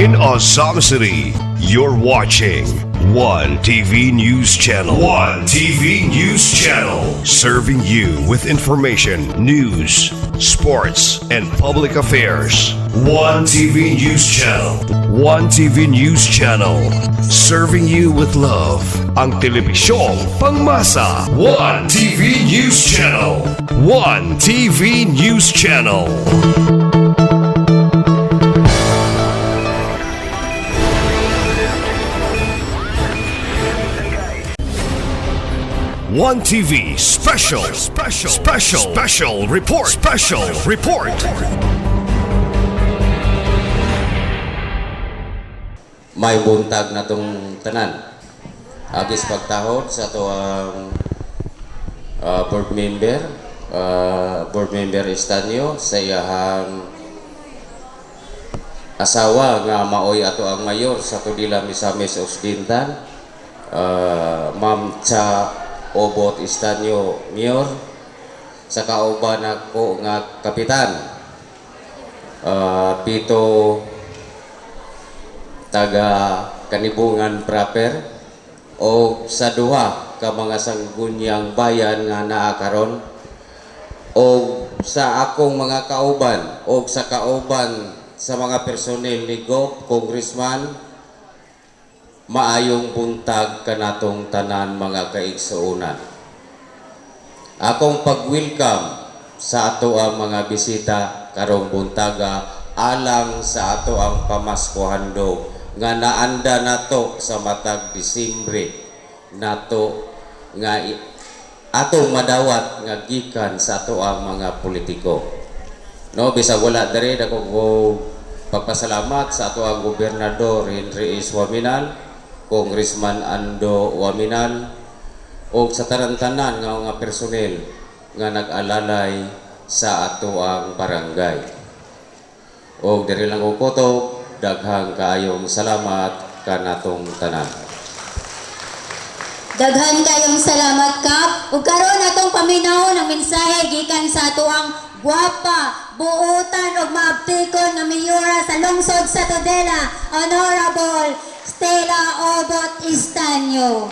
in Azam City. You're watching One TV News Channel. One TV News Channel. Serving you with information, news, sports, and public affairs. One TV News Channel. One TV News Channel. Serving you with love. Ang telebisyong pangmasa. One TV News Channel. One TV News Channel. One TV special report. May buntag na tong tanan. Agis pagtahod sa to ang board member Estanio sa iyahang asawa nga maoy ato ang mayor sa Tudila Misamis Occidental, Ma'am Cha Obot Estanio Mayor, sa kauban ako nga kapitan Pito taga Kanibungan proper, o sa duha ka mga sanggunyang bayan nga naa karon, o sa akong mga kauban o sa kauban sa mga personel ni Gop, Congressman. Maayong buntag kanatong tanan mga kaigsuonan. Akong pag-welcome sa ato ang mga bisita karong buntaga alang sa ato ang Pamasko handog nga naanda nato sa matag Disyembre nato nga atong madawat nga gikan sa ato ang mga politiko. No, bisag wala diri dako ko pagpasalamat sa ato ang gobernador Henry S. Waminal, Congressman Ando Waminal, o sa tarantanan nga mga personel nga nag-alalay sa ato ang barangay. O diri lang ko kutob, daghang kaayong salamat kanatong tanan. Daghan kayong salamat kap. Ug karon atong paminaw ng mensahe gikan sa ato ang gwapa, buotan ug maabtikon nga miyora sa lungsod sa Tudela, Honorable Stella Obot Estanio.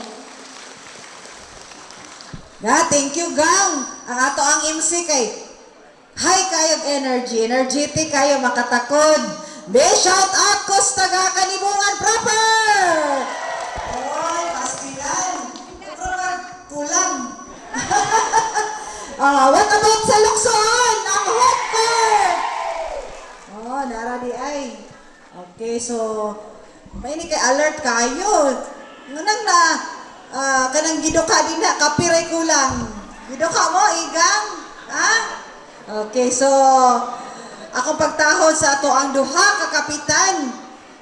Thank you, Gang. Ang ato ang MC kay high kayong energetic kayo makatakod. Be shout out ko sa taga Kanibungan proper. Oy, pastilan. Kulang. What about sa Lukson? Ang hooker. Naradi ay. Okay, so ini kay alert kayo. Ngunang na kanang giduka din na kapiray kulang. Giduka mo igang, ha? Okay, so akong pagtahod sa ato ang duha ka kapitan,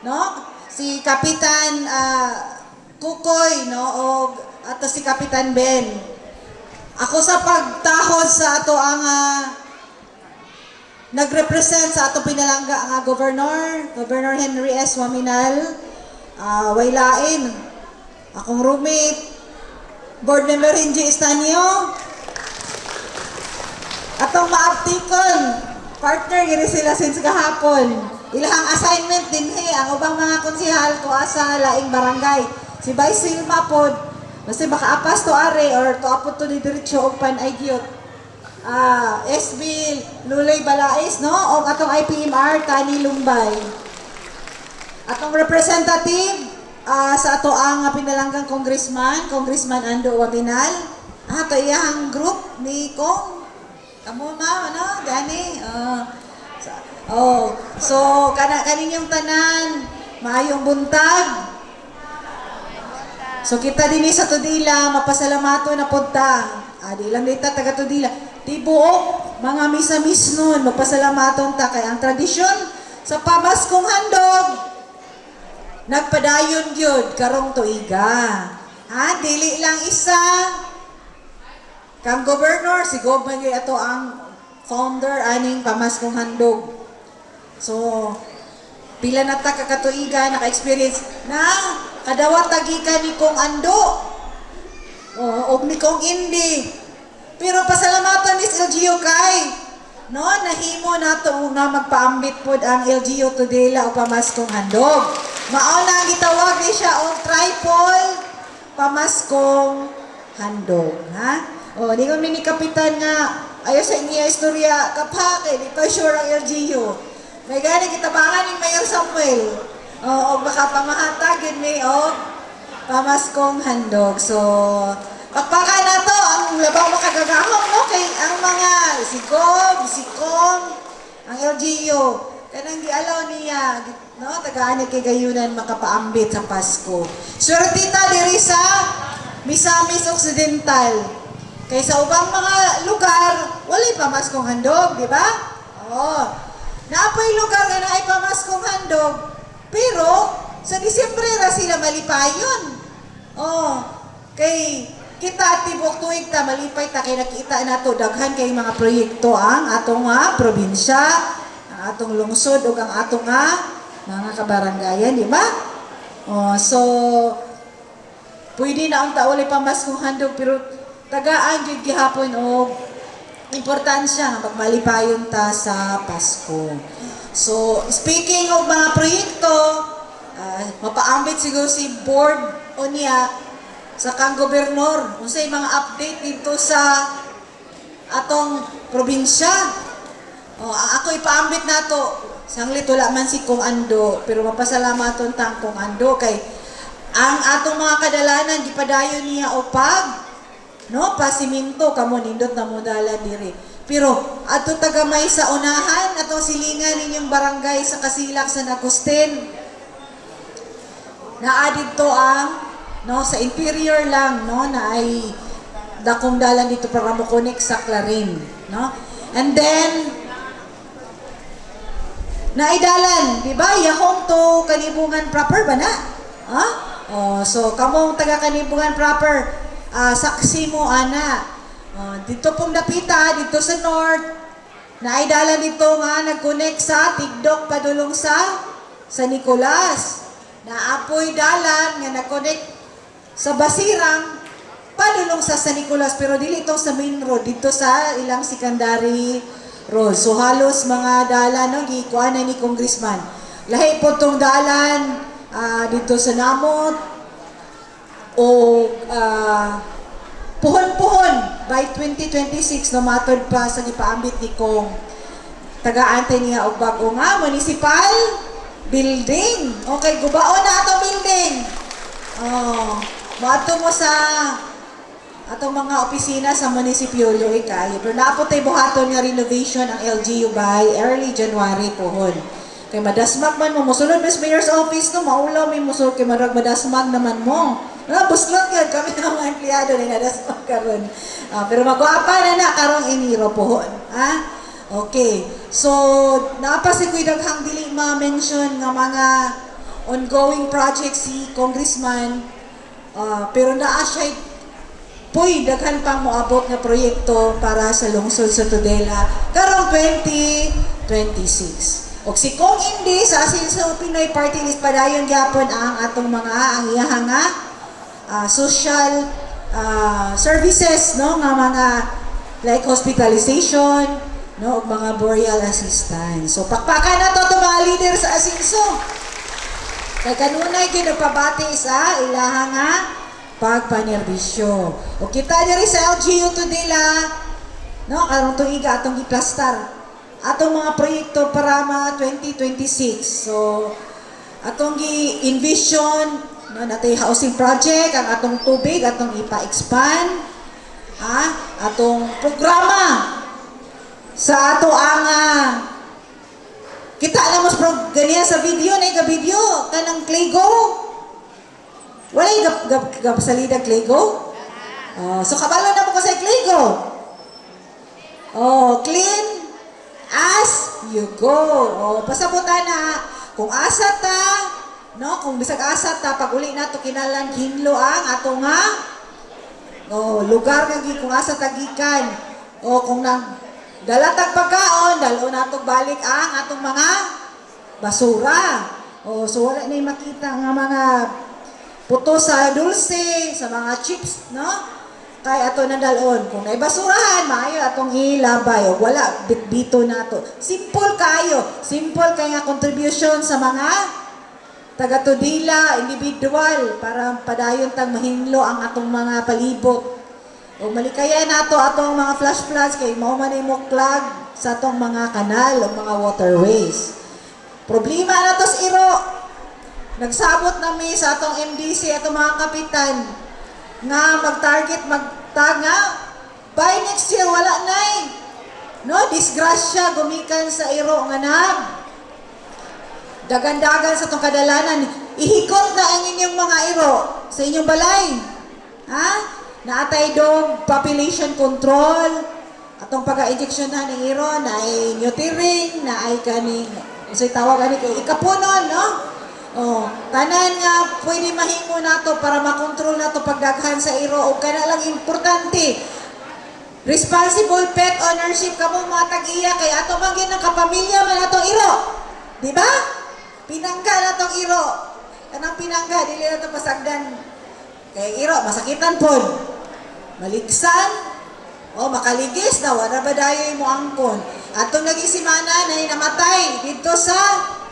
no? Si Kapitan Kukoy, no, o ato si Kapitan Ben. Ako sa pagtahod sa ato ang nagrepresent sa ato pinalangga nga Governor Henry S. Waminal, waylain akong roommate, board member Henry Estanio, atong maaptikon partner gini sila since kahapon. Ilahang assignment din ang ubang mga konsehal ko sa laing barangay. Si Vice Silma pod, basta baka apas to are or to apod to di diretso og panaygyot. SB Luloy Balais, no? O atong IPMR Tani Lumbay. Atong representative sa ato ang pinalanggang Congressman Ando Waminal. To iyang group ni Kong. Kamo ma, ano? Gani. So kaninyong tanan, maayong buntag. So kita din sa Tudila, mapasalamato na punta. Di lang dita taga Tudila. Tibuok, mga misa-mis nun, mapasalamaton ta kay ang tradisyon sa Pamaskong handog. Nagpadayon gyud karong tuiga. Dili lang isa. Kang gobernador, si Gobernador ato ang founder aning Pamaskong handog. So, pila na ta kakatuiga, naka-experience na kadawat tagikan ni Kong Ando. Og ni Kong Indi. Pero pasalamatan is LGU kay no, nahimo nato nga magpaambit pod ang LGU Tudela o pamaskong handog. Mao na ang gitawag ni siya og triple pamaskong handog, ha? O, di ko ni kapitan nga ayo sa inyo istorya kapake, di pa sure ang LGU. May gani kitabangan ni Mayor Samuel. O baka pamahatag yun may og pamaskong handog. So, pakpaka na to ang labaw makagagahong, no? Kay ang mga si Gob, si Kong, ang LGU, kanang gialaw niya, no? Tagaan niya kay gayunan makapaambit sa Pasko. Swertita diri sa Misamis Occidental. Kay sa ubang mga lugar, walay pamaskong handog, di ba? Oo. Naapoy lugar nga naay pamaskong handog, pero sa Disyembre ra sila malipayon. Oh, kay kita tibok tuig ta malipay ta kay nakita nato daghan kay mga proyekto ang atong probinsya, ang atong lungsod ug ang atong mga kabaranggayan, di ba? Oh, so pwede na ang taulay pamaskong handog pero tagaan gyud gihapon og importansya nga pagmalipayon ta sa Pasko. So, speaking of mga proyekto, mapaambit siguro si board o niya sa kang gobernador. Unsay mga update dito sa atong probinsya. Ako ipaambit nato. Sanglit wala man si Kong Ando, pero mapasalamaton tang Kong Ando kay ang atong mga kadalanan gipadayon niya o no, pasiminto kamo nindot na modala diri. Pero ato tagamay sa unahan atong silingan ninyong barangay sa Kasilak sa Agustin. Naa dito ang no sa interior lang no na ay dakong dalan dito para mo connect sa Clarin, no? And then naidalan, di ba? Yahong to Kanibungan proper ba na? Ha? So kamong taga Kanibungan proper, saksi mo ana. Dito pong napita, dito sa north, naidala dito nga nag-connect sa Tigdok padulong sa Nicolas. Naapoy dalan nga nag-connect sa Basirang padulong sa Nicolas, pero dili ito sa main road, dito sa ilang secondary road. So halos mga dalan no gikuan na ni Congressman. Lahi po tong dalan dito sa Namot o puhon-puhon by 2026 no matod pa sa gipaambit ni Kong taga-antay niya og bag-o nga municipal building. Okay, gubaon na atong building. Mato mo sa atong mga opisina sa munisipyo kayo. Pero napotay buhaton nga renovation ang LGU by early January pohon. Kay madasmag man mo musulod mas mayor's office no maulaw mi musul kay marag madasmag naman mo. Buslot yun kami ng mga empleyado na nadasmag karon. Pero magwapa na karong Enero pohon. Okay. So napasikoy daghang dili ma-mention nga mga ongoing projects si Congressman. Pero naa siya puy daghan pang moabot nga proyekto para sa lungsod sa Tudela karong 2026. Og si Kong Indi sa Asinso Pinoy Party List padayon gyapon ang atong mga ang iyang social services no nga mga like hospitalization no og mga burial assistance. So pakpakan na to mga leader sa Asinso. Kay kanunay ginapabati sa ilahang pagpanerbisyo. O kita diri sa LGU Tudela no karong tuiga atong giplastar atong mga proyekto para mga 2026. So atong gi-envision no natay housing project ang atong tubig atong ipa-expand atong programa sa ato ang kita na mas ganiya sa video na video kanang Claygo walay gap salida Claygo. So kabalo na mo ko sa Claygo. Clean as you go. Pasabutan na kung asa ta no kung bisag asa ta pag uli nato kinalan hinlo ang ato nga lugar nga kung asa ta gikan kung nang dalatag pagkaon dalo nato balik ang atong mga basura. So wala na makita nga mga puto sa dulce sa mga chips no kay ato na dalon. Kung may basurahan, maayo atong ilabay. O wala, bitbito na to. Simple kayo. Simple kay nga contribution sa mga taga-tudila, individual, para padayon tang mahinlo ang atong mga palibot. O malikaya na to atong mga flash floods kay mao man mo clog sa atong mga kanal o mga waterways. Problema na to sa iro. Nagsabot na mi sa atong MDC atong mga kapitan nga mag-target, magtaga, by next year, wala na eh. No, disgrasya, gumikan sa iro nga na. Dagan-dagan sa itong kadalanan. Ihikot na ang inyong mga iro sa inyong balay. Ha? Naatay dong population control, atong pag-injection na ng iro, na ay neutering, na ay kaning, usay tawag kaning ikapunon, no? Oh, tanan nga pwede mahimo nato para makontrol nato pagdaghan sa iro o kana lang importante. Responsible pet ownership kamo mga tag-iya kay ato man gyud ng kapamilya man atong iro. Di ba? Pinangga natong iro. Kanang pinangga dili nato pasagdan. Kay iro masakitan pod. Maligsan o makaligis na wala ba dayoy mo angkon. Atong nagisimana na namatay dito sa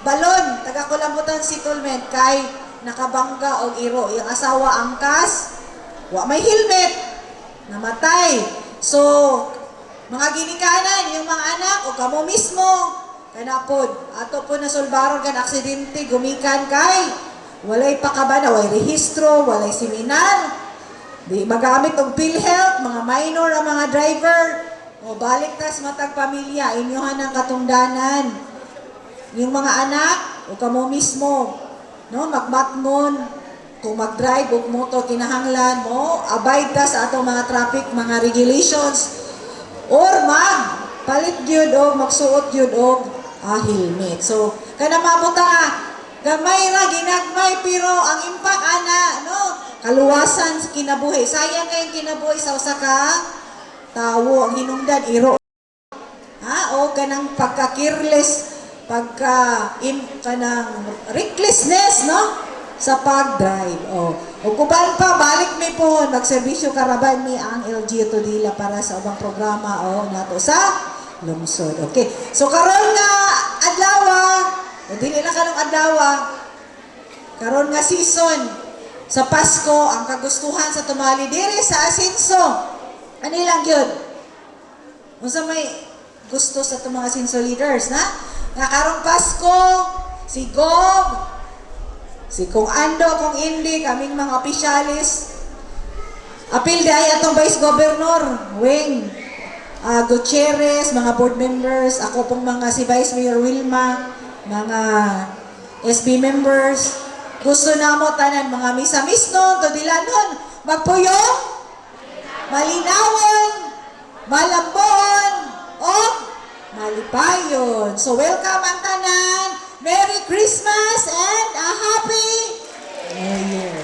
balon, taga-Kulambutan settlement kay nakabangga og iro. Yung asawa angkas, wa may helmet, namatay. So, mga ginikanan, yung mga anak o kamo mismo, kanapod, ato po nasulbaron kan aksidente, gumikan kay walay pakabana, walay rehistro, walay seminar, di magamit og PhilHealth, mga minor ang mga driver, o balik tas matag pamilya, inyohan ang katungdanan. Yung mga anak, o kamo mismo, no, magmatmon, kung mag-drive o motor, kinahanglan mo, abide ka sa atong mga traffic, mga regulations, or palit gyud o magsuot gyud og helmet. So, kana mabuta nga, gamay ra, ginagmay, pero ang impact, ana, no, kaluwasan sa kinabuhi. Sayang kayong kinabuhi sa usa ka tawo, ang hinungdan, iro. Ha? O kanang pagka-careless, kanang recklessness, no? Sa pag-drive. O kuban pa, balik mi po, magserbisyo karaban mi ang LGU Tudila para sa ubang programa o nato sa lungsod. Okay. So, karon nga adlawa, o dili na kanong adlawa, karon nga season sa Pasko, ang kagustuhan sa tumali diri sa Asinso. Ano lang yun? Unsa may gusto sa itong mga Asinso leaders, na? Nga karong Pasko, si Gob, si Kung Ando, Kung Indi, kaming mga opisyalis, apil dahil atong Vice Governor, Wing, Gutierrez, mga board members, ako pong mga si Vice Mayor Wilma, mga SB members, gusto na mo tanan, mga misamis nun, todilanon, magpuyong, malinawon, malambon, o malipayon. So, welcome ang tanan. Merry Christmas and a Happy New Year.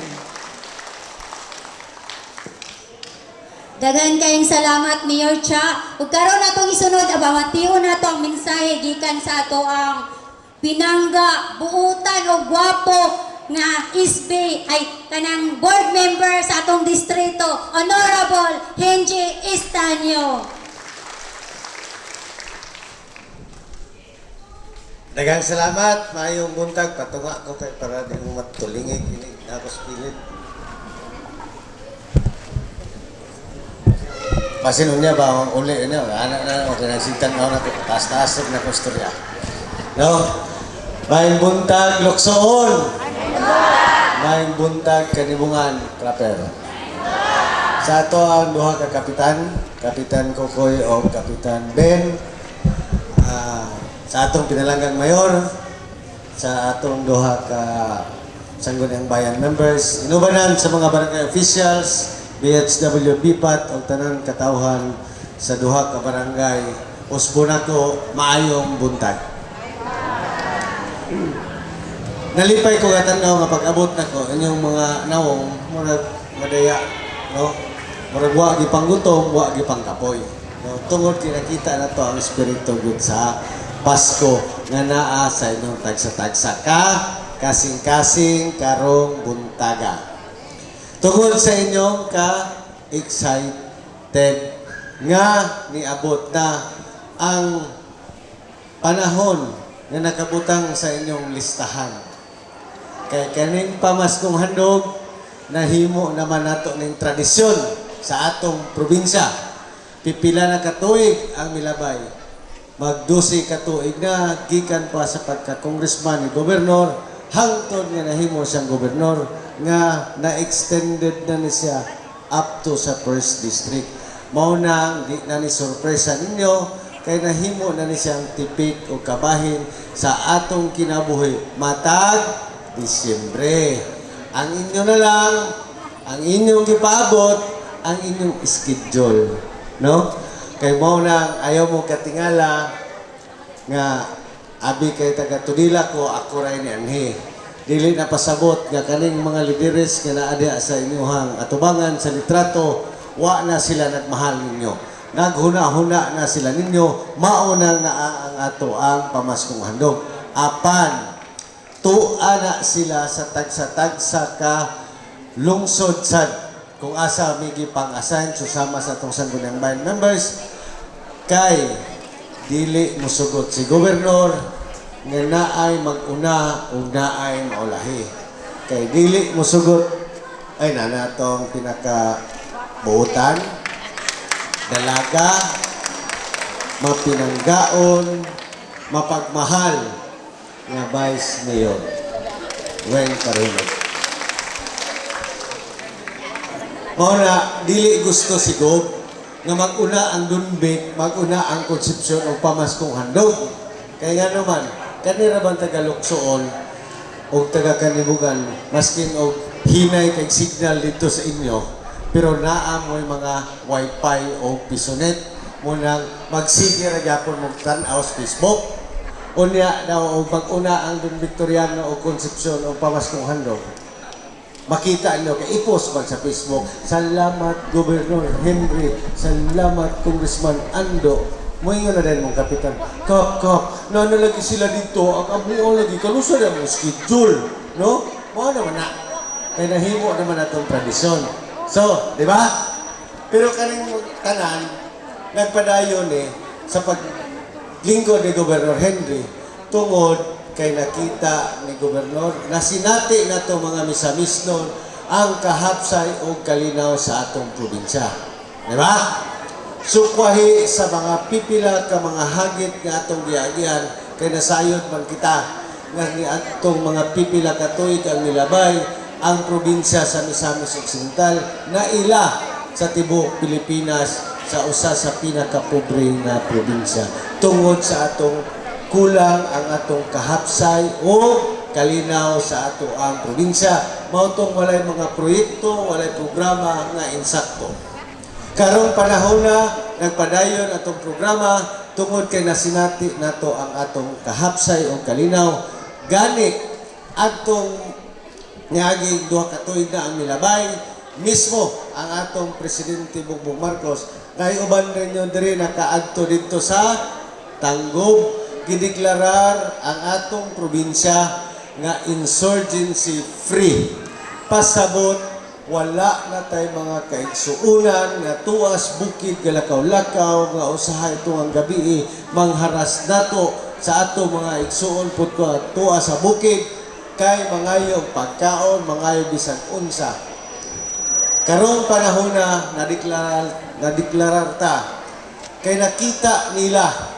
Daghan kayong salamat, Mayor Cha. Ug karon natong isunod, abawation nato ang mensahe gikan sa ato ang pinangga, buutan o gwapo nga ISB ay kanang board member sa atong distrito, Honorable Henji Estanio. Daghang salamat, maayong buntag, patunga ko kay para di mo matulingig ini ako sa pilit. Pasin unya ba uli ini anak na okay na sintan na nato taas-taas na kusturya. No? Maayong buntag Luksoon. Maayong buntag Kanibungan, Trapper. Sa ato ang duha ka kapitan, Kapitan Kokoy o Kapitan Ben. Sa atong pinalanggang mayor, sa atong duha ka Sangguniang Bayan members, inubanan sa mga barangay officials, BHW, BIPAT, o tanan katawhan sa duha ka barangay, usbo na ko maayong buntag. Nalipay ko katanaw nga pag-abot na ko, inyong mga nawong, murag madaya, no? Murag wa gipang gutom, wa gipang kapoy. No? Tungod kinakita na to ang espiritu good sa Pasko nga naa sa inyong tagsa-tagsa ka, kasing-kasing karong buntaga. Tungod sa inyong excited nga niabot na ang panahon na nakabutang sa inyong listahan. Kay kaning pamaskong handog, nahimo naman nato ning tradisyon sa atong probinsya. Pipila na katuig ang milabay. Mag-12 katuig na, gikan pa sa pagka-congressman ni gobernador, hangtod nga nahimo siyang gobernador, nga na-extended na ni siya up to sa first district. Mao na, di na ni sorpresa ninyo, kay nahimo na ni siyang tipik o kabahin sa atong kinabuhi. Matag, Disyembre. Ang inyo na lang, ang inyong gipaabot, ang inyong schedule. No? Kay mao na, ayaw mo katingala nga abi kay taga Tudila ko, ako ray ni Anhi. Dili na pasabot nga kaning mga lideres nga naadya sa inyong atubangan sa litrato, wa na sila nagmahal ninyo. Naghuna-huna na sila ninyo, mauna na ang ato ang pamaskong handog. Apan, tuwa na sila sa tagsa-tagsa ka lungsod sad kung asa may gipang-assign susama sa itong Sangguniang Bayan members, kay dili musugot si gobernador nga naay mag-una o naay maulahi. Kay dili musugot ay na natong pinakabuutan, dalaga, mapinanggaon, mapagmahal nga Vice Mayor Weng Carrillo. Mao na dili gusto si Gob nga mag-una ang dunbit, mag-una ang konsepsyon o pamaskong handog. Kaya nga naman, kanira bang taga-Luksoon o taga-Kanibugan, maskin o hinay kay signal dito sa inyo, pero naamoy mga wifi o pisonet, munang magsige ra gyapon mo tan-aw sa Facebook. Unya daw o mag-una ang Don Victoriano o konsepsyon o pamaskong handog. Makita niyo, kay i-post man sa Facebook, salamat Gobernador Henry, salamat Congressman Ando. Moingon na din mong kapitan, kap, nanalagi sila dito, ang abuo lagi, kalusa na mong schedule, no? Mga naman na, kaya nahimo naman natong tradisyon. So, di ba? Pero kaning tanan, nagpadayon sa paglingkod ni Gobernador Henry, tungod kay nakita ni Gobernador na sinati na ito mga misamisnon ang kahapsay o kalinaw sa atong probinsya. Di ba? Sukwahi sa mga pipila ka mga hagit nga atong giagian kay nasayod man kita nga ni atong mga pipila ka tuig ang nilabay ang probinsya sa Misamis Occidental na ila sa tibuok Pilipinas sa usa sa pinakapobre na probinsya tungod sa atong kulang ang atong kahapsay o kalinaw sa ato ang probinsya. Mautong walay mga proyekto, walay programa nga insakto. Karong panahon na nagpadayon atong programa tungod kay nasinati nato ang atong kahapsay o kalinaw. Gani atong niaging duha ka tuig na ang milabay mismo ang atong Presidente Bongbong Marcos kay uban rin yun diri nakaadto dito sa Tanggob. Gideklarar ang atong probinsya nga insurgency free. Pasabot, wala na tay mga kaigsuunan nga tuwas bukid galakaw-lakaw nga usahay tuwang gabi mangharas nato sa ato mga igsuon pud ko tuwas sa bukid kay mangayo pagkaon, mangayo bisag unsa. Karong panahon na nadeklarar ta kay nakita nila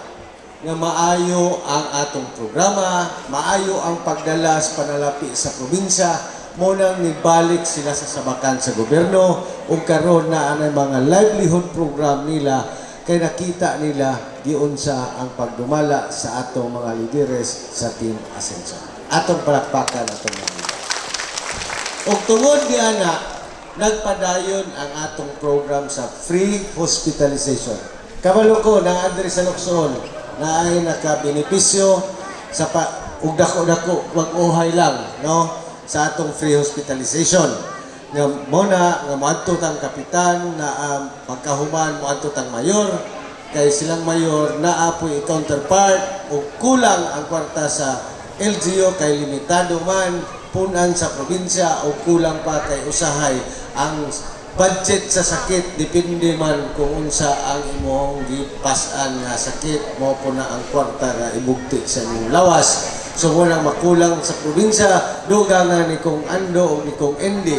nga maayo ang atong programa, maayo ang pagdala sa panalapi sa probinsya, munang nibalik sila sa sabakan sa gobyerno ug karon na ang mga livelihood program nila kay nakita nila giunsa ang pagdumala sa atong mga lideres sa Team Ascension. Atong palakpakan atong mga. Ug tungod diana nagpadayon ang atong program sa free hospitalization. Kabalo ko na adre sa Luksoon na ay nakabenepisyo sa ug dako-dako wag uhay lang no sa atong free hospitalization nga muna nga moadto tang kapitan na pagkahuman moadto tang mayor kay silang mayor naapoy counterpart ug kulang ang kwarta sa LGU kay limitado man punan sa probinsya o kulang pa kay usahay ang budget sa sakit depende man kung unsa ang imong gipasan nga sakit mo po na ang kwarta nga ibugti sa inyong lawas. So walang makulang sa probinsya, dugangan ni kong Ando o ni kong Endi.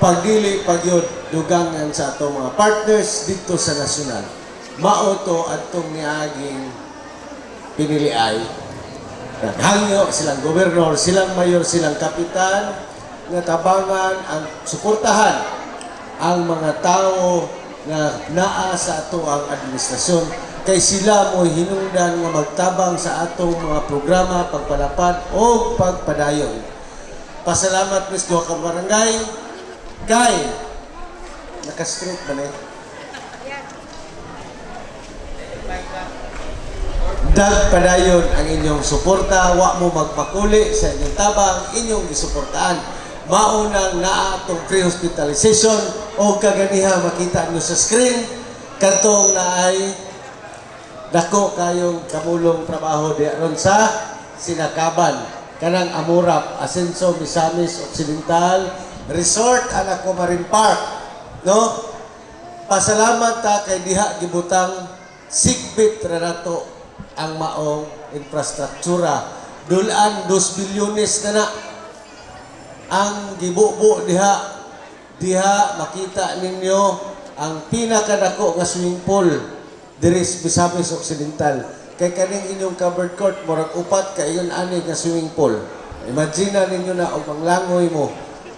Pagdili pagyod dugangan sa atong mga partners dito sa nasyonal. Mauto atong niaging piniliay. Naghangyo silang gobernador, silang mayor, silang kapitan nga tabangan ang suportahan ang mga tao na naa sa ato ang administrasyon kay sila mo hinungdan nga magtabang sa atong mga programa pagpalapad o pagpadayon. Pasalamat mis duha ka barangay kay naka-straight ba na dagpadayon ang inyong suporta, wa mo magpakuli sa inyong tabang, inyong gisuportahan. Maunang naa atong free hospitalization o kaganiha makita nyo sa screen katong na ay dako kayong kamulong trabaho diaron sa Sinakaban, kanang Amurap, Asenso, Misamis, Occidental Resort, anak ko Marine Park, no? Pasalamat ta kay diha gibutang sigbit ra nato ang maong infrastruktura. Dulan 2 bilyones na ang gibubo diha makita ninyo ang pinakadako nga swimming pool diri sa Misamis Occidental. Kay kaning inyong covered court murag upat ka iyon ani nga swimming pool. Imagine ninyo na og manglangoy mo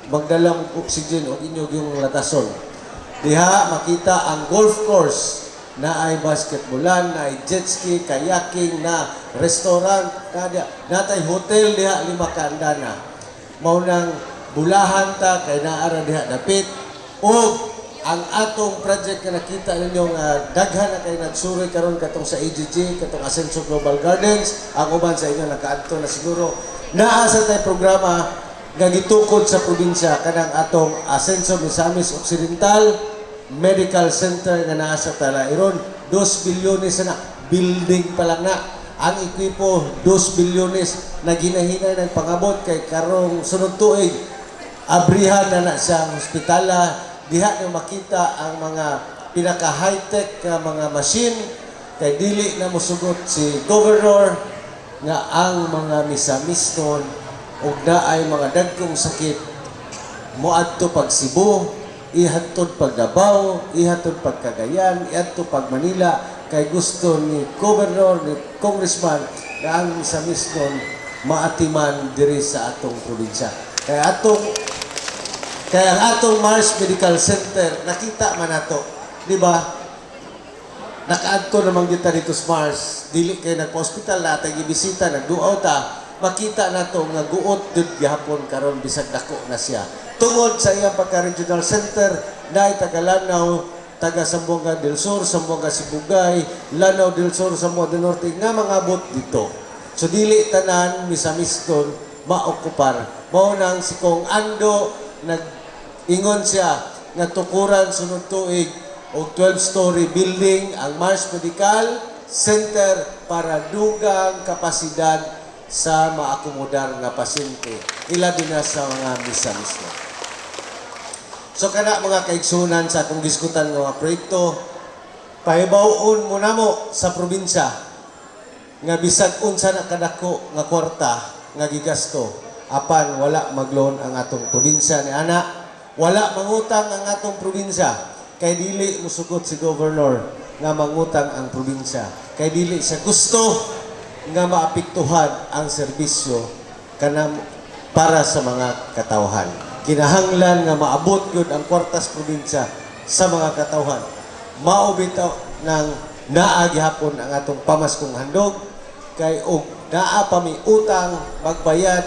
magdala og oxygen og inyong yung latason. Diha makita ang golf course na ay basketballan, na ay jet ski, kayaking, na restaurant, natay hotel diha 5 ka andana. Maunang bulahan ta kay naara diha dapit o ang atong project nga nakita ninyo nga daghan na kay nagsuroy karon katong sa AGG, katong Asenso Global Gardens, ang uban sa inyo nakaadto na siguro. Naa sa tay programa nga gitukod sa probinsya kanang atong Asenso Misamis Occidental Medical Center nga naa sa Talairon. 2 bilyones na building pa lang na. Ang ekwipo 2 bilyones na ginahinay ng pangabot kay karong sunod tuig abrihan na siyang hospitala. Diha na makita ang mga pinaka high-tech nga mga machine kay dili na mosugot si Governor nga ang mga misamiston ug naay mga dagkong sakit moadto pag Cebu, ihatod pag Davao, ihatod pag Cagayan, ihatod pag Manila. Kay gusto ni Governor, ni Congressman na ang misamis nun maatiman diri sa atong probinsya. Kaya ang atong Mars Medical Center, nakita man nato, di ba? Nakaadto naman kita dito sa Mars, dili kay nagpa-hospital na tayo gibisita, nagduaw ta, makita nato nga guot dud gihapon karon bisag dako na siya. Tungod sa iyang pagka-regional center, na taga-Lanao, taga Zamboanga del Sur, Zamboanga Sibugay, Lanao del Sur, Zamboanga del Norte, nga mga abot dito. So dili tanan misamiston maokupar. Mao nang si Kong Ando nag-ingon siya nga tukuran sunod tuig og 12-story building ang Mars Medical Center para dugang kapasidad sa maakomodar nga pasyente. Ila din na sa mga misamiston. So kana mga kaigsunan sa akong diskutan nga mga proyekto, pahibaw-on mo namo sa probinsya nga bisag unsa na kadako nga kwarta nga gigasto apan wala mag-loan ang atong probinsya ni ana, wala mangutang ang atong probinsya kay dili musugot si Governor nga mangutang ang probinsya kay dili siya gusto nga maapektuhan ang serbisyo kanang para sa mga katawhan. Kinahanglan nga maabot yun ang kwartas probinsya sa mga katawhan. Mao bitaw ng naa gihapon ang atong pamaskong handog kay og naa pa mi utang magbayad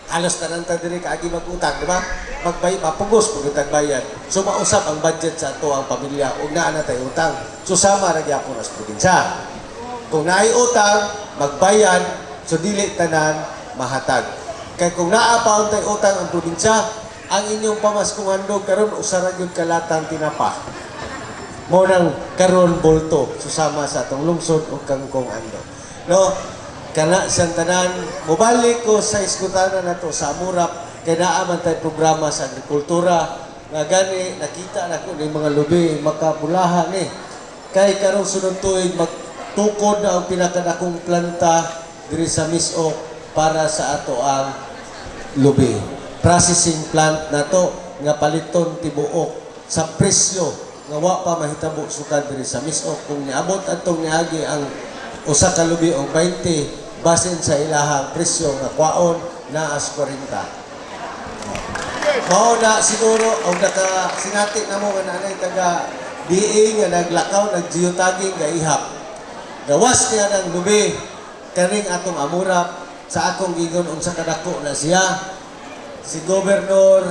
halos tanan ta diri kaagi magutang, di ba? Magbayad mapugos pag tagbayad. So mausap ang budget sa ato ang pamilya ug naa na tay utang. So sama ra gyapon as probinsya. Kung naay utang, magbayad, so dili tanan mahatag. Kay kung naa pa untay utang ang probinsya, ang inyong pamaskong handog karon usara gyud kalatang tinapa. Mo nang karon bolto susama sa atong lungsod ug Kangkong Ando. No, kana siyang tanan mobalik ko sa iskutana nato sa Amurap kay naa man tay programa sa agrikultura nga gani nakita na ko ni mga lubi makabulahan ni. Kay karong sunod tuig magtukod na ang pinakadakong planta diri sa Misok para sa ato ang lubi. Processing plant na to nga paliton tibuok sa presyo nga wa pa mahitabo sukad diri sa Misok. Kung niabot atong niagi ang usa ka lubi og 20 basin sa ilahang presyo nga kwaon na as 40. Mao na siguro og nakasinati na mo nga nanay taga DA nga naglakaw nag-geotagging nga ihap. Gawas niya ng lubi kaning atong amurap sa akong gigon unsa kadako na siya si Gobernador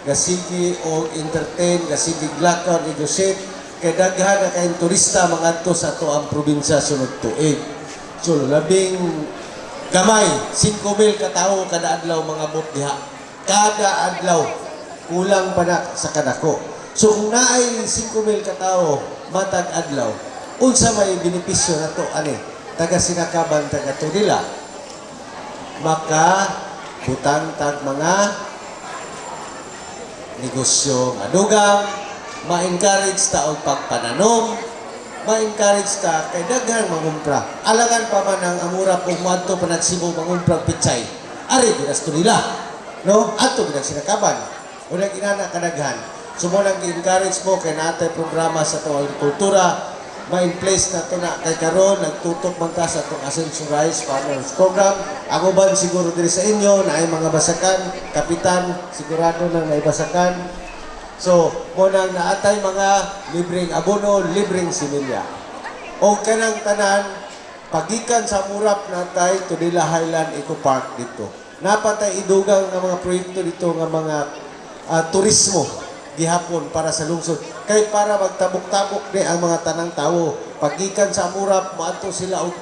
gasigi og entertain gasigi glakaw negotiate kay daghan na kayong turista mangadto sa ato ang probinsya sunod tuig. So labing gamay 5,000 ka tawo kada adlaw mga bot diha. Kada adlaw kulang pa na sa kadako. So kung naay 5,000 ka tawo matag adlaw unsa may benepisyo nato ani taga Sinakaban taga Tudela maka butang tag mga negosyo nga dugang ma-encourage ta og pagpananom ma-encourage ta kay daghan mangumpra alangan pa man ang amurap og moadto pa nagsibo mangumpra pitsay ari ginas Tudela no adto gid Sinakaban una ginana kadaghan sumo lang gi-encourage mo kay natay programa sa tuwang agrikultura ma-in place na ito na kay karon nagtutok man ta sa itong Ascension Rice Farmers Program. Ang uban siguro diri sa inyo na ay mga basakan, kapitan, sigurado na naibasakan. So, munang naatay mga libreng abono, libreng similya. O kanang tanan, pagikan sa murap natay Tudela Highland Eco Park dito. Napatay idugang nga mga proyekto dito nga mga turismo gihapon para sa lungsod kay para magtabok-tabok ni ang mga tanang tawo pagikan sa murap moadto sila og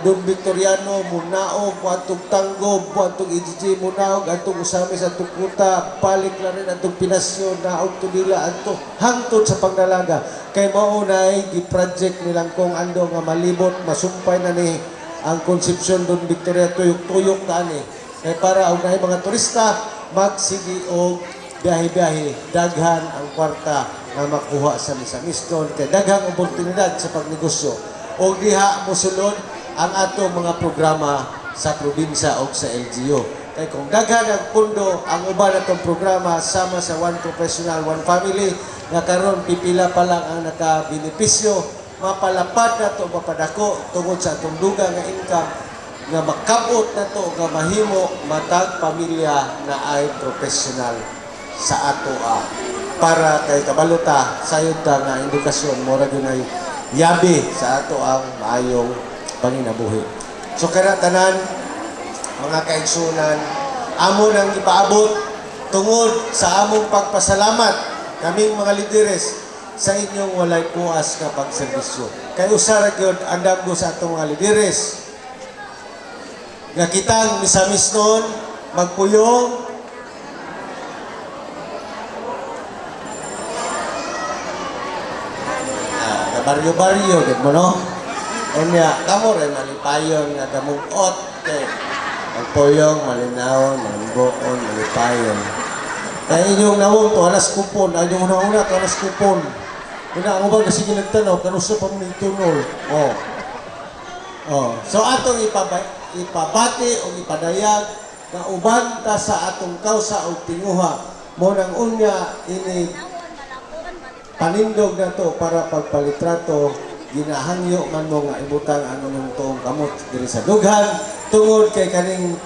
Don Victoriano munaog moadtong Tanggob moadtong IGG munaog atong usami sa Tukuta balik na rin atong Pinasyon naog Tudela adto hangtod sa pagdalaga kay mao nay gi-project nilang kung ando nga malibot masumpay na ni ang konsepsyon Don Victoria tuyok-tuyok na ani kay para og naay mga turista magsigi og biyahe-biyahe, daghan ang kwarta na makuha sa Misamis doon kay daghang oportunidad sa pagnegosyo. O diha mosulod ang ato mga programa sa probinsya o sa LGU. Kay kung daghan ang pundo, ang uban natong programa sama sa one professional, one family, nga karon pipila pa lang ang nakabenepisyo, mapalapad na to, mapadako tungod sa atong duga nga income nga makabot na to, nga mahimo matag pamilya na ay professional sa ato para kay kabalota sayod ta nga edukasyon mora gyud yabi sa ato ang maayong panginabuhi. So kana tanan mga kaigsunan amo nang ipaabot tungod sa among pagpasalamat kaming mga lideres sa inyong walay puas nga pagserbisyo. Kay usa ra gyud andam go sa atong mga lideres nga kitang misamis noon magpuyong baryo-baryo, gid mo no? Unya, kamo rin malipayon nga gamuot kay magpoyong, malinawon, malinggoon, malipayon. Kaya inyong nawong to, alas kupon, inyong una to, alas kupon. Una, ang ubang kasi ginagtanaw, kanusa pa mo tunol. So, atong ipabati o ipadayag na uban ta sa atong kausa o tinguha mo nang unya ini panindog na to para pagpalitrato ginahangyo man mo nga ibutang ang inyong tuong kamot diri sa dughan tungod kay kaning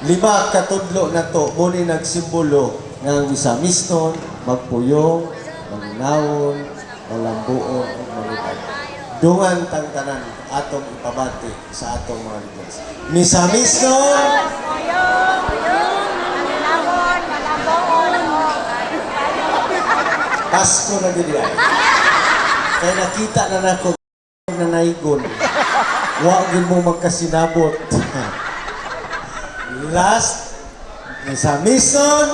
5 katudlo na to muni nagsimbolo nga Misamis noon magpuyong, magnawon, malambuon ug malipad. Dungan tang tanan atong ipabati sa atong mga leaders. Misamis noon Pasko na gid yan. Kaya nakita na nako na naigon. Wa gid mo magkasinabot. Last Misamis noon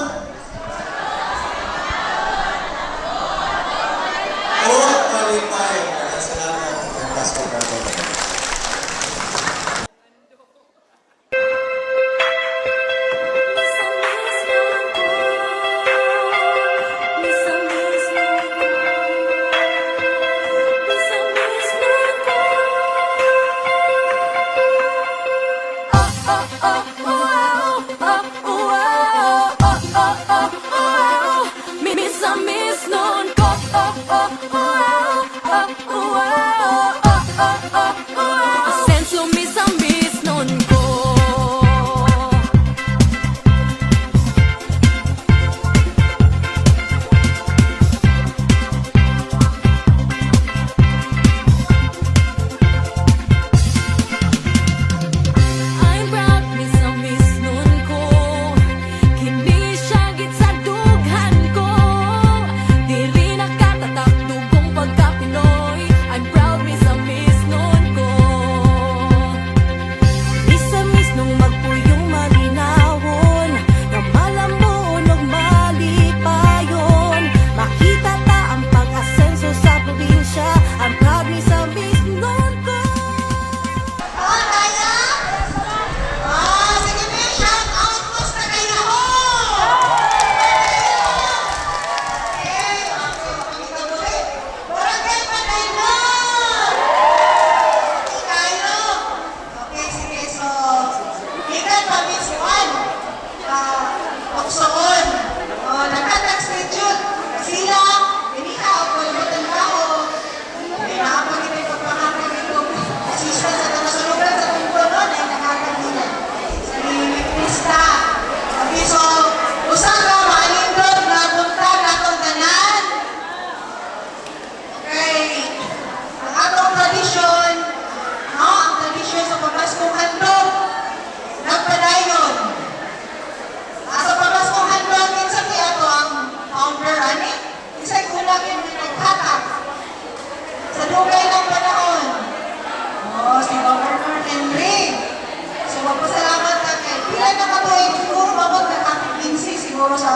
malipay. Salamat. Pasko na to.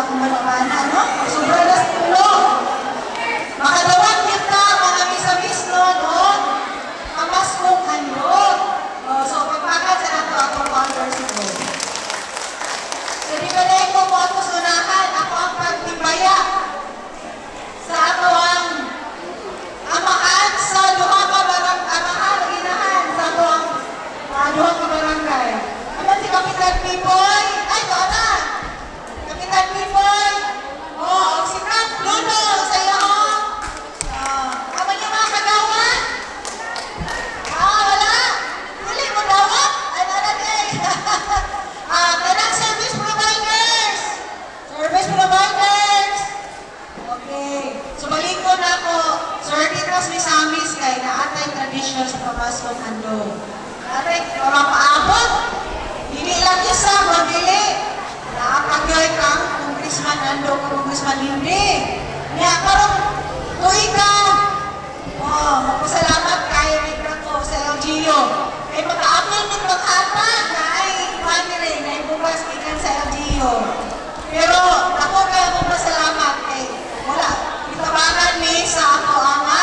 akong manamana, no? Sobrang nas tulog. Makadawat kita, mga misamis nun, no? Pamaskong handog. So, pagpakat sa nato akong founders ito. So, di ba na ko po ako sunahan, ako ang pagtibaya sa ato ang amahan sa duha ka amahan, ginahan sa ato ang duha ka barangay. Ano si Kapitan Pipoy? Ay, doon na! Kapitan Pipoy! Oh, si Kap Luno, sa iyo, oh! Ano niyo mga kagawad? Wala! Huli mo dawat? Ay, nalagay! Kanang service providers! Service providers! Okay. So, balik ko na ako. Sir, Titras Misamis kay naatay tradisyon sa pamaskong handog. Naatay, parang paabot. Hindi lang isa, mabili. Nakakagay kang congressman handog, congressman hindi. Kaya parang tuwi ka. Oh, magpasalamat kayo ni Krato sa LGU. Ay maka-apil ng maghatag na ay family na ibukas ikan sa LGU. Pero ako kaya magpasalamat kay wala. Itabangan ni sa ako ama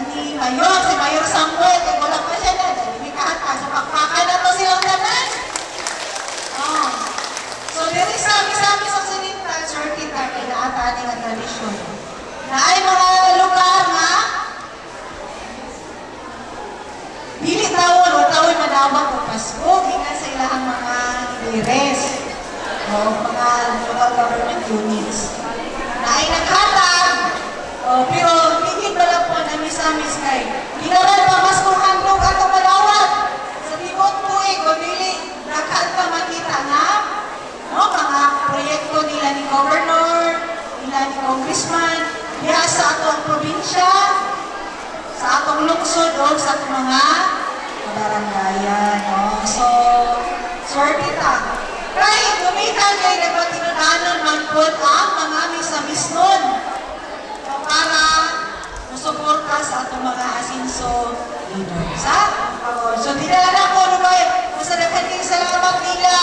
ni Mayor, si Mayor Samuel, kaya wala pa siya na. Dahil may kahatag. So pagpakay na to silang tanan. Oh. So diri sa misami sa sinita, sir kita kay naatani nga tradisyon. Na ay mga lugar nga dili tawon o tawon madawat o Pasko, gikan sa ilahang mga leaders o mga local government units. Na ay naghatag, pero higit na lang po na misamis kay ginaran pa mas kung handog ato malawat sa tibok tuig o dili nakanta makita na mga proyekto nila ni Governor, nila ni Congressman, diya sa atong probinsya, sa atong lungsod o sa atong mga barangayan. No? So, sorry ta. Kaya gumitan kay nagpatinudanon man po ang mga misamis nun para musuporta sa atong mga asinso leaders. So, dinala na ko, Lugay. Masalakan din salamat nila.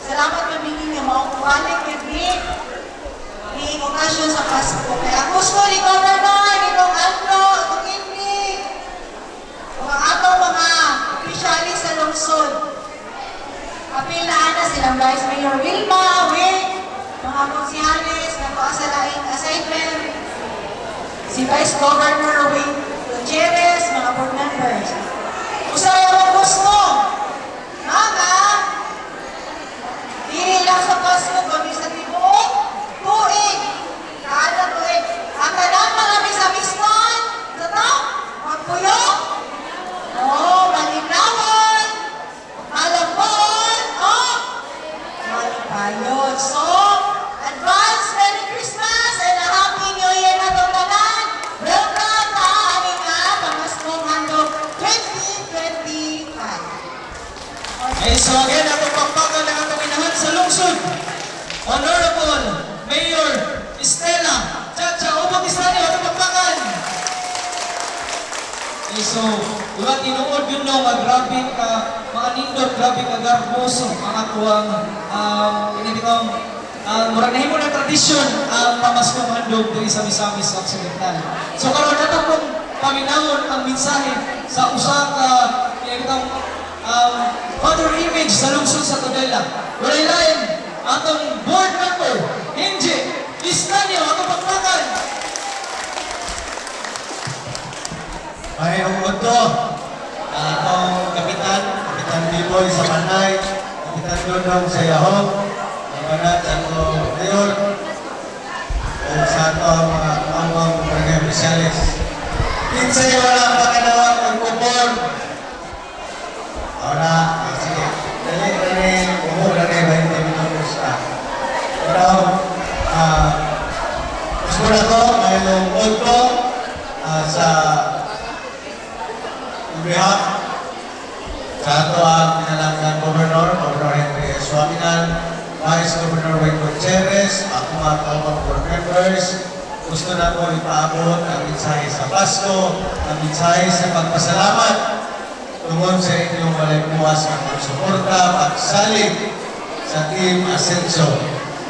Salamat mabingin niyo. Maukubalik yung ni okasyon sa Pasko. Kaya gusto ni Governor, ni Dong Aldo, itong hindi. Ang atong mga opisyalis sa lungsod. Apil na ana silang Vice Mayor Wilma, mga konsihalis, nagpasa laing assignment, si Vice Governor Wing Gutierrez, mga board members. Usay ang gusto, mga dili lang sa Pasko, kami sa tibuok, tuig, kada tuig. Ang kanang mga misamisman, sa to, magpuyok, malinawon, malabon, malipayod. So, advance Merry Christmas and a Happy New Year na itong tanan. Welcome na aming Pamaskong Handog 2025. Okay, so again, ako pagpagal ng atong inahan sa lungsod. Honorable Mayor Estela Chacha Obot Isani, atong pagpagal. Okay, so, diba tinuod yun no, grabe ka, mga nindot, grabe ka garboso, mga tuwang, inibitong, murag na himo ng tradisyon ang pamaskong handog dito sa Misamis Occidental. So, karon na pong paminawon ang mensahe sa usa ka, inibitong, other image sa lungsod sa Tudela. Walay lain, atong board member, Hinji Istanio, atong pagpakan. May umuto, atong Kapitan Biboy sa Panay, Kapitan Dodong sa Yahoo, ang banat sa atong Mayor, o sa atong mga barangay opisyalis. Kinsay wala pakanawag ang kupon. Ahora, sige, dali, umura na 20 minutos na. Pero, gusto na ko, mayroong ulto sa behalf sa ato ang pinalanggan Governor Henry S. Suaminan, Vice Governor Wayne Gutierrez, ako mga kawang board members. Gusto na ko ipaabot ang mensahe sa Pasko, ang mensahe sa pagpasalamat tungkol sa inyong walay buwas ng pagsuporta, pagsalig sa Team Ascenso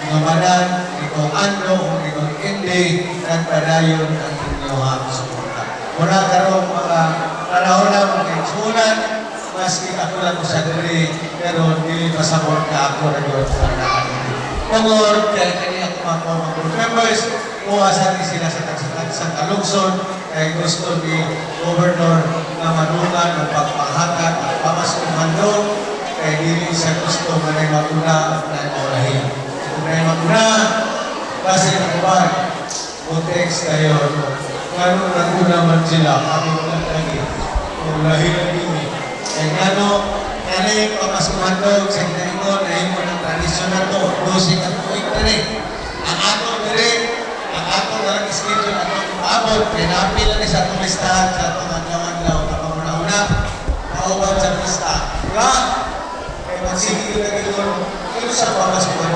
Ngamanan, itong Ando, kung itong Hindi, nagpadayon ang inyong suporta. Muna karong mga panahon na mga kaigsunan, maski ako lang ko sa diri, pero dili pasabot ka ako na yun sa nakanili. Tungod, kaya kanya ako mga group members, uwasan din sila sa tagsang kalungsod, kaya gusto ni Governor na manungan ng pagpanghatag at pamaskong handog, kaya dili sa gusto na may maguna na orahin. Kung may maguna, kasi nakuban, context kayo, kano naguna man sila, kami walang lagi, kung lahi-lagi. Kaya gano, kaya pamaskong handog, sa ginaingon, na imo ng tradisyon na to, losing at tuwing na rin. Ang ato na rin, ang ato na lang schedule, ang ato maabot, kaya napila ni sa atong listahan, sa atong adlaw-adlaw, na pamuna-una, maubad sa lista. Diba? Kaya magsigil na gano'n, ito sa pamasukan.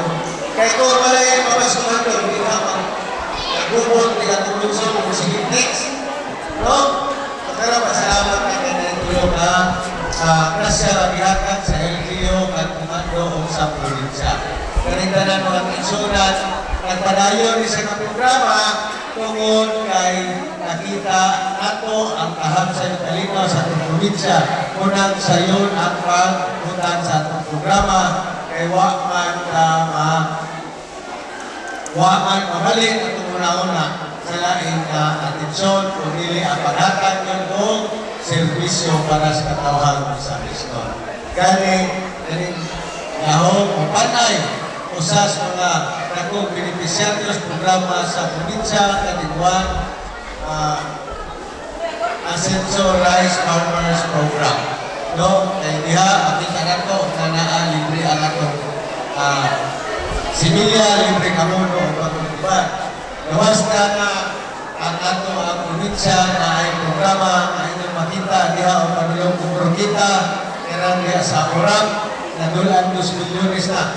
Kaya kung malay ang pamasukan doon, hindi naman, nagbubot, hindi ka tulong sa kung sige next. No? Pero pasalamat na ganyan tulong na grasya bihatag sa LGU at kumando o sa probinsya. Karindanan mga tinsunan, nagpadayon sa mga programa tungod kay nakita nato ang kahamsan kalinaw sa atong probinsya. Unang sayon ang pagbutan sa atong programa kay waman mabalik atong una-una sa laing atensyon kung dili ang paghatag yun o servisyo para sa katawhan sa Biston. Gani, gahon o panay usas mga nakong beneficiaryos programa sa probinsya, Katigwan, Ascenso Rice Farmers Program. No? Kaya diha, akita na to, na libre ang atong similya, libre kamuno o pagkutuban. Gawas na nga ang ato ang probinsya na ay programa na inyong makita diha o panulong kumuro kita, kailan diha sa Orang, na dulan 2 milyones na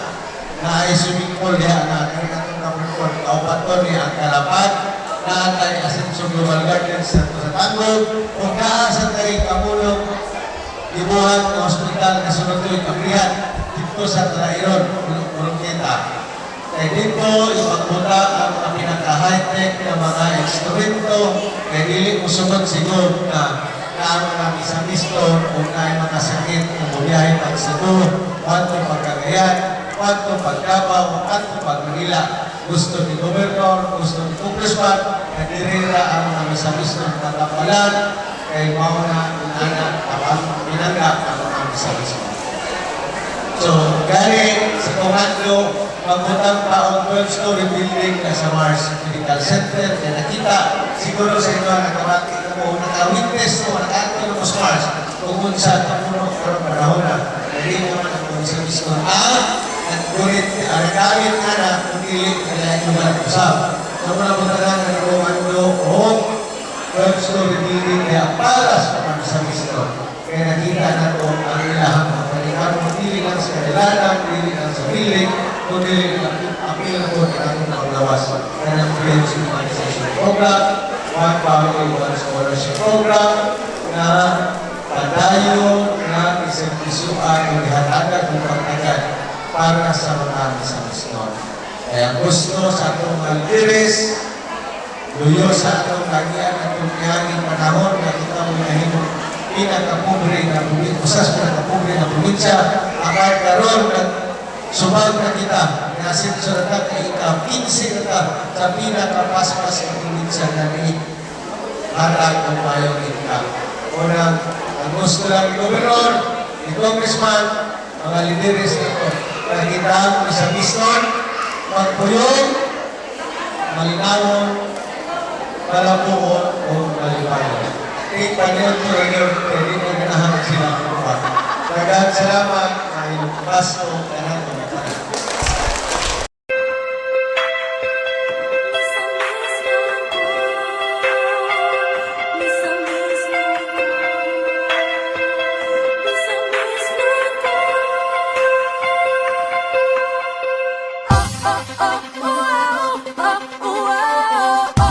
ay swimming pool diha na kailangan na report kaupaton ni ang Kalapan na tay Ascenso Global Gardens sa Tangog o kaasa tayo kamulong ibuhan ng hospital na sunod ito'y kabrihan dito sa Trairon, Murukita. Kaya dito, ipagbuta ang mga pinaka-high-tech na mga instrumento kaya dili mo sunod siguro na ang mga misamiston o na mga sakit na bumiyahin pag Cebu, pato pagkagayan, pato pagkabaw, pato pag-Manila. Gusto ni Governor, gusto ni Congressman, na dirira ang mga misamiston na tapalan kay mauna pinanggap ang mga misamiston. So, gani sa komando, magbutang taong 12-story building na sa Mars Medical Center. Kaya nakita, siguro sa inyo nakabati na mo, naka-witness mo, naka-acto mo sa Mars, kung sa tapuno o panahon na, hindi naman ang misamiston. Ngunit ang gamit nga na pumili na yung mga usap. So muna po talaga ng komando home 12-story building kaya para sa mga misamiston. Kaya nakita na ito ang ilahang mga palingan. Pili lang sa kailangan, pili lang sa building, kundi apil po ang paglawas. Kaya ng Friends Humanization Program, One Family, One Scholarship Program, na padayon na iservisyuan o ihatagan ng pagtagan para sa mga misamiston. Kaya gusto sa atong maliris, luyo sa atong kagian at tumiyaning panahon na kita mo nahimong pinakapobre na probinsya, usas pinakapobre na probinsya, akal karon na subag na kita, nasin sa natak ay ikaw, 15 na sa pinakapaspas na probinsya na ni harag ng mayong ika. Unang, ang gusto lang ni Governor, ni Congressman, mga lideres na ito, nakita mo sa Biston, magpuyong, malinawon, malabuon, o malibayan. Take panahon ko rin yun, hindi ko ganahan sila ang buwan. Daghang salamat, ay basto, kanan ko na tayo. Oh, oh, oh, oh, oh, oh, oh, oh.